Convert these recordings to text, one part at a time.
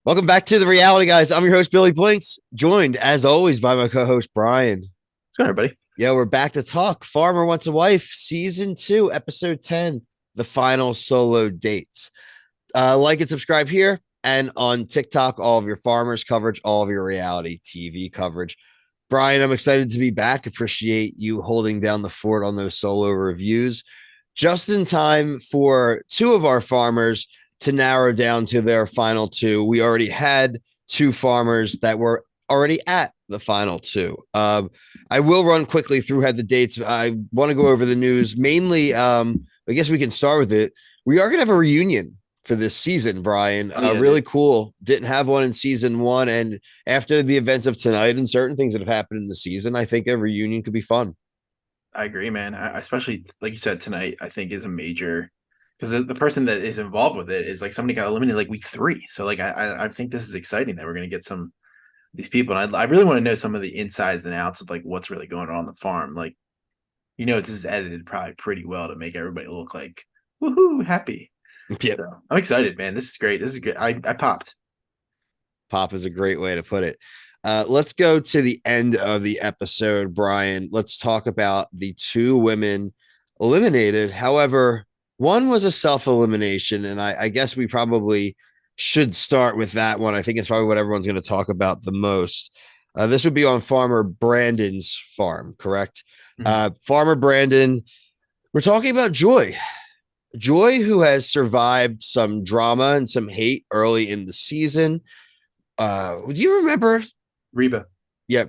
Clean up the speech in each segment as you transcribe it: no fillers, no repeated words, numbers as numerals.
Welcome back to the reality, guys. I'm your host, Billy Blinks, joined as always by my co-host Brian. What's going on, everybody? Yeah, we're back to talk Farmer Wants a Wife, season 2, episode 10, the final solo dates. Like and subscribe here and on TikTok, all of your farmers coverage, all of your reality TV coverage. Brian, I'm excited to be back. Appreciate you holding down the fort on those solo reviews. Just in time for two of our farmers to narrow down to their final two. We already had two farmers that were already at the final two. I will run quickly through had the dates. I want to go over the news mainly. I guess we can start with it. We are going to have a reunion for this season, Brian. Oh yeah, Really dude. cool. Didn't have one in season one. And after the events of tonight and certain things that have happened in the season, I think a reunion could be fun. I agree, man. Especially like you said tonight, I think is a major because the person that is involved with it is like somebody got eliminated like week three. So like I think this is exciting that we're gonna get some of these people, and I really want to know some of the insides and outs of like what's really going on the farm. Like this is edited probably pretty well to make everybody look like woohoo happy. Yep. So I'm excited, man. This is great. This is good. I popped. Pop is a great way to put it. Let's go to the end of the episode, Brian. Let's talk about the two women eliminated. However, one was a self elimination, and I guess we probably should start with that one. I think it's probably what everyone's going to talk about the most. This would be on Farmer Brandon's farm, correct? Mhm. Farmer Brandon, we're talking about Joy. Joy, who has survived some drama and some hate early in the season. Do you remember? Reba. Yeah,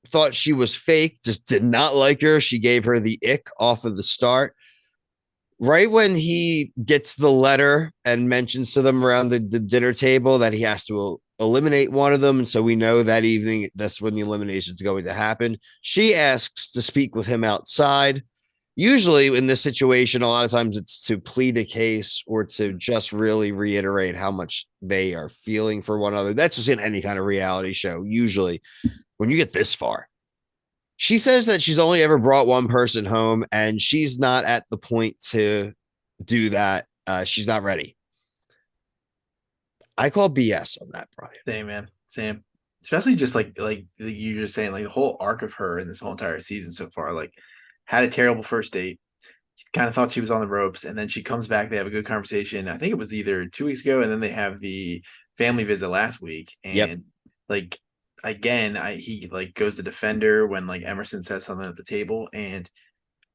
thought she was fake, just did not like her. She gave her the ick off of the start. Right when he gets the letter and mentions to them around the dinner table that he has to eliminate one of them. And so we know that evening that's when the elimination is going to happen. She asks to speak with him outside. Usually in this situation, a lot of times it's to plead a case or to just really reiterate how much they are feeling for one another. That's just in any kind of reality show. Usually, when you get this far, she says that she's only ever brought one person home and she's not at the point to do that. She's not ready. I call BS on that, Brian. Same, man. Same. Especially just like you were just saying, like the whole arc of her in this whole entire season so far, like had a terrible first date. Kind of thought she was on the ropes, and then she comes back. They have a good conversation. I think it was either 2 weeks ago, and then they have the family visit last week. Yep. And like again, he like goes to defend her when like Emerson says something at the table, and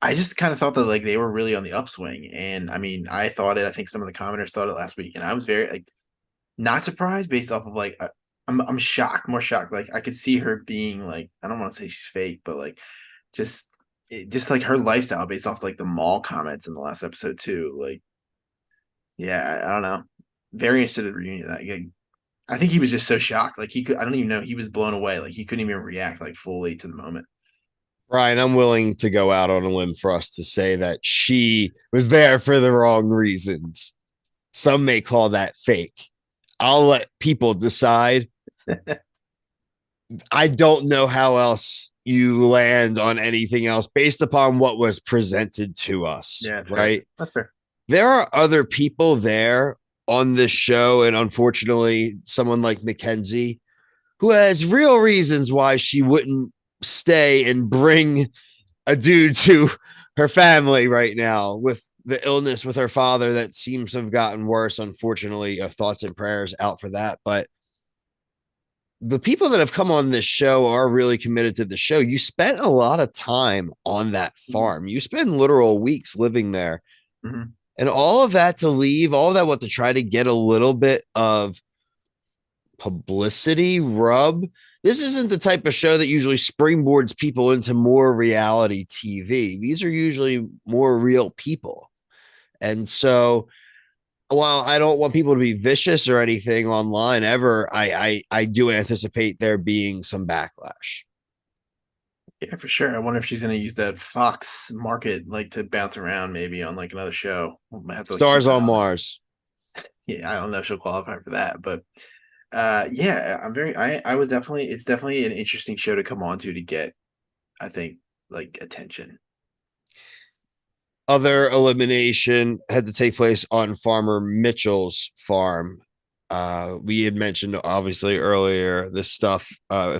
I just kind of thought that like they were really on the upswing. And I mean, I thought it. I think some of the commenters thought it last week, and I was very like not surprised based off of like I'm shocked, more shocked. Like I could see her being like I don't want to say she's fake, but like just just like her lifestyle based off like the mall comments in the last episode too. Like yeah, I don't know. Very interested in the reunion. I think he was just so shocked. Like he could I don't even know he was blown away. Like he couldn't even react like fully to the moment. Brian, I'm willing to go out on a limb for us to say that she was there for the wrong reasons. Some may call that fake. I'll let people decide. I don't know how else you land on anything else based upon what was presented to us, Yeah, fair. right? That's fair. There are other people there on this show, and unfortunately, someone like McKenzie, who has real reasons why she wouldn't stay and bring a dude to her family right now with the illness with her father that seems to have gotten worse. Unfortunately, thoughts and prayers out for that. But the people that have come on this show are really committed to the show. You spent a lot of time on that farm. You spend literal weeks living there. Mm-hmm. And all of that to leave, all of that, what to try to get a little bit of publicity rub. This isn't the type of show that usually springboards people into more reality TV. These are usually more real people. And so while I don't want people to be vicious or anything online ever, I do anticipate there being some backlash. Yeah, for sure. I wonder if she's gonna use that Fox market like to bounce around maybe on like another show. We'll have to like keep Stars an eye on on it. Mars. Yeah, I don't know if she'll qualify for that, but yeah, I was definitely it's definitely an interesting show to come on to get, I think, like attention. Other elimination had to take place on Farmer Mitchell's farm. We had mentioned obviously earlier the stuff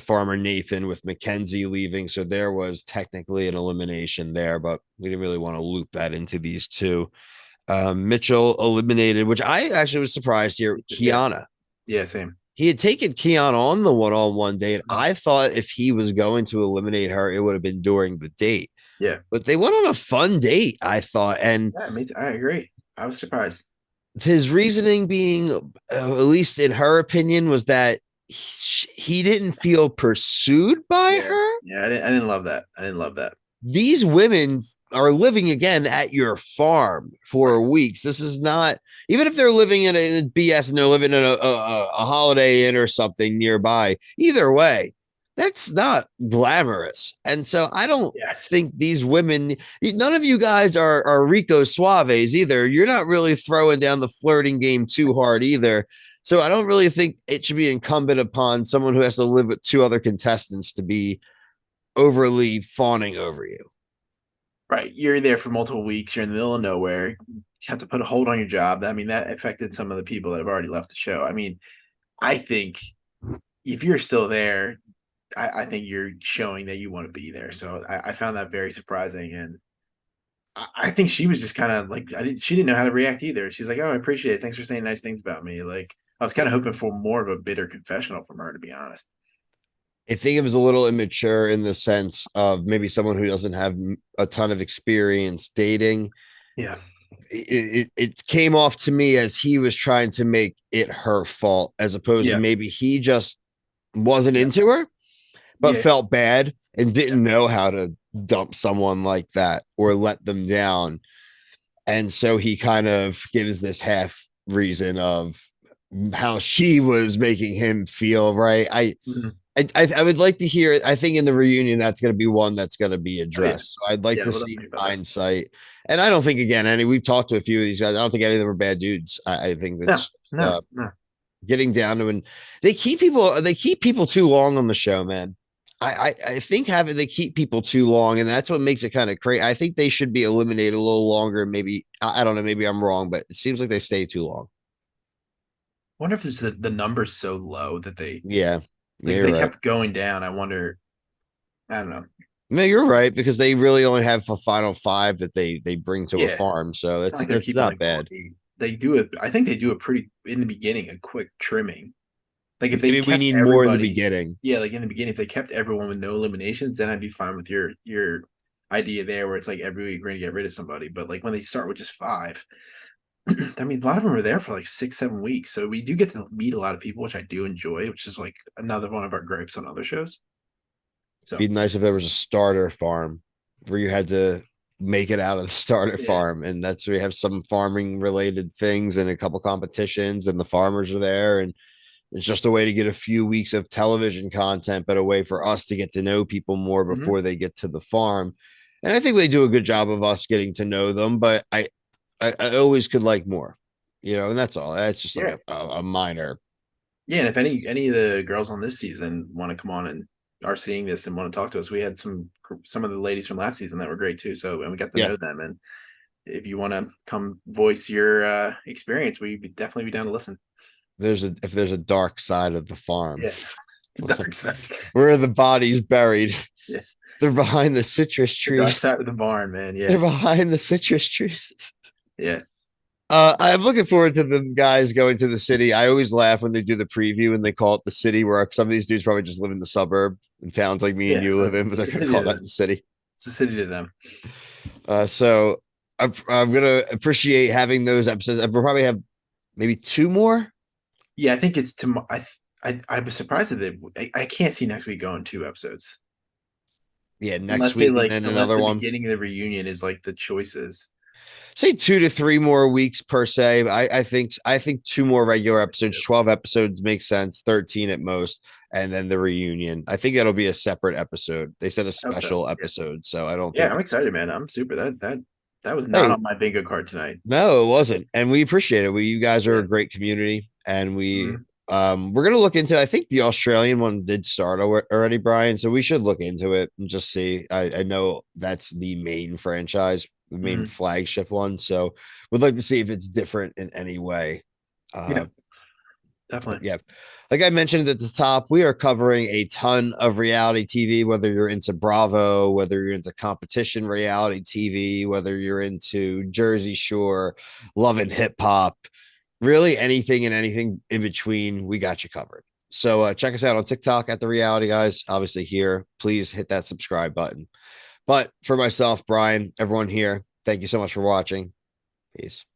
Farmer Nathan with McKenzie leaving, so there was technically an elimination there, but we didn't really want to loop that into these two. Mitchell eliminated, which I actually was surprised here. Yeah, Kiana. yeah, same. He had taken Keon on the one-on-one date. Mhm. I thought if he was going to eliminate her, it would have been during the date. Yeah, But they went on a fun date, I thought, and yeah, I agree. I was surprised. his reasoning being, at least in her opinion, was that he didn't feel pursued by Yeah, her. yeah, I didn't love that. I didn't love that. These women are living again at your farm Right. for weeks. This is not, even if they're living in a BS and they're living in a Holiday Inn or something nearby, either way, that's not glamorous. And so I don't Yeah. think these women, none of you guys are Rico Suaves either. You're not really throwing down the flirting game too hard either. So I don't really think it should be incumbent upon someone who has to live with two other contestants to be overly fawning over you. Right. You're there for multiple weeks. You're in the middle of nowhere. You have to put a hold on your job. I mean, that affected some of the people that have already left the show. I mean, I think if you're still there, I think you're showing that you want to be there. So I found that very surprising. And I think she was just kind of like, she didn't know how to react either. She's like, oh, I appreciate it. Thanks for saying nice things about me. Like, I was kind of hoping for more of a bitter confessional from her, to be honest. I think it was a little immature in the sense of maybe someone who doesn't have a ton of experience dating. Yeah. It came off to me as he was trying to make it her fault, as opposed to Yeah. maybe he just wasn't Yeah. into her, but Yeah. felt bad and Yeah. didn't know how to dump someone like that or let them down. And so he kind of gives this half reason of how she was making him feel, right? Mhm. I would like to hear it. I think in the reunion, that's going to be one that's going to be Oh, yeah. addressed. So I'd like Yeah. to We'll see definitely about that. hindsight. And I don't think, again, we've talked to a few of these guys. I don't think any of them are bad dudes. I think No, that's no, no. getting down to, and they keep people too long on the show, man. I think having they keep people too long, and that's what makes it kind of crazy. I think they should be eliminated a little longer. Maybe I don't know. Maybe I'm wrong, but it seems like they stay too long. Wonder if it's the numbers so low that they Yeah, like yeah, if you're they right. kept going down. I wonder. I don't know. No, you're right because they really only have a final five that they bring to a Yeah, farm, so it's not like they're it's keeping not like all bad. eight. They do it. I think they do a pretty in the beginning a quick trimming. Like if they Maybe we kept need more in the everybody, beginning. yeah, like in the beginning, if they kept everyone with no eliminations, then I'd be fine with your idea there, where it's like every week we're gonna get rid of somebody. But like when they start with just five, I mean, a lot of them are there for like 6, 7 weeks, so we do get to meet a lot of people, which I do enjoy, which is like another one of our gripes on other shows. So Be nice if there was a starter farm where you had to make it out of the starter yeah. farm, and that's where you have some farming related things and a couple competitions, and the farmers are there, and it's just a way to get a few weeks of television content, but a way for us to get to know people more Mhm. before they get to the farm. And I think they do a good job of us getting to know them, but I always could like more, and that's all. That's just like Yeah. a minor. Yeah, and if any of the girls on this season want to come on and are seeing this and want to talk to us, we had some of the ladies from last season that were great too. So and we got to Yeah, know them. And if you want to come voice your experience, we'd definitely be down to listen. if there's a dark side of the farm Yeah, the dark side. where are the bodies buried? Yeah, They're behind the citrus the dark trees. side of the barn, man. They're Yeah, behind the citrus trees. yeah, I'm looking forward to the guys going to the city. I always laugh when they do the preview and they call it the city, where some of these dudes probably just live in the suburb in towns like me and yeah. you live in, but they're It's a going to city call to that them. the city. It's a city to them. So I'm going to appreciate having those episodes. We'll probably have maybe two more. Yeah, I think it's tomorrow. I was surprised that I can't see next week going 2 episodes Yeah, next unless they week and like then unless another the one. beginning of the reunion is like the choices. Say 2 to 3 more weeks per se. I think two more regular episodes, 12 episodes makes sense, 13 at most, and then the reunion. I think it'll be a separate episode. They said a I hope so. special Yeah. episode, so I don't Yeah, think I'm it's excited, man. I'm super. That was not hey, on my bingo card tonight. no, it wasn't. And we appreciate it. You guys are Yeah. a great community, and Mhm. we're gonna look into I think the Australian one did start already, Brian. So we should look into it and just see. I know that's the main franchise, the main Mhm. flagship one. So we'd like to see if it's different in any way. Yeah. Uh But Definitely. yeah, like I mentioned at the top, we are covering a ton of reality TV, whether you're into Bravo, whether you're into competition reality TV, whether you're into Jersey Shore, Love and Hip Hop, really anything and anything in between, we got you covered. So check us out on TikTok at The Reality Guys. Obviously, here, please hit that subscribe button. But for myself, Brian, everyone here, thank you so much for watching. Peace.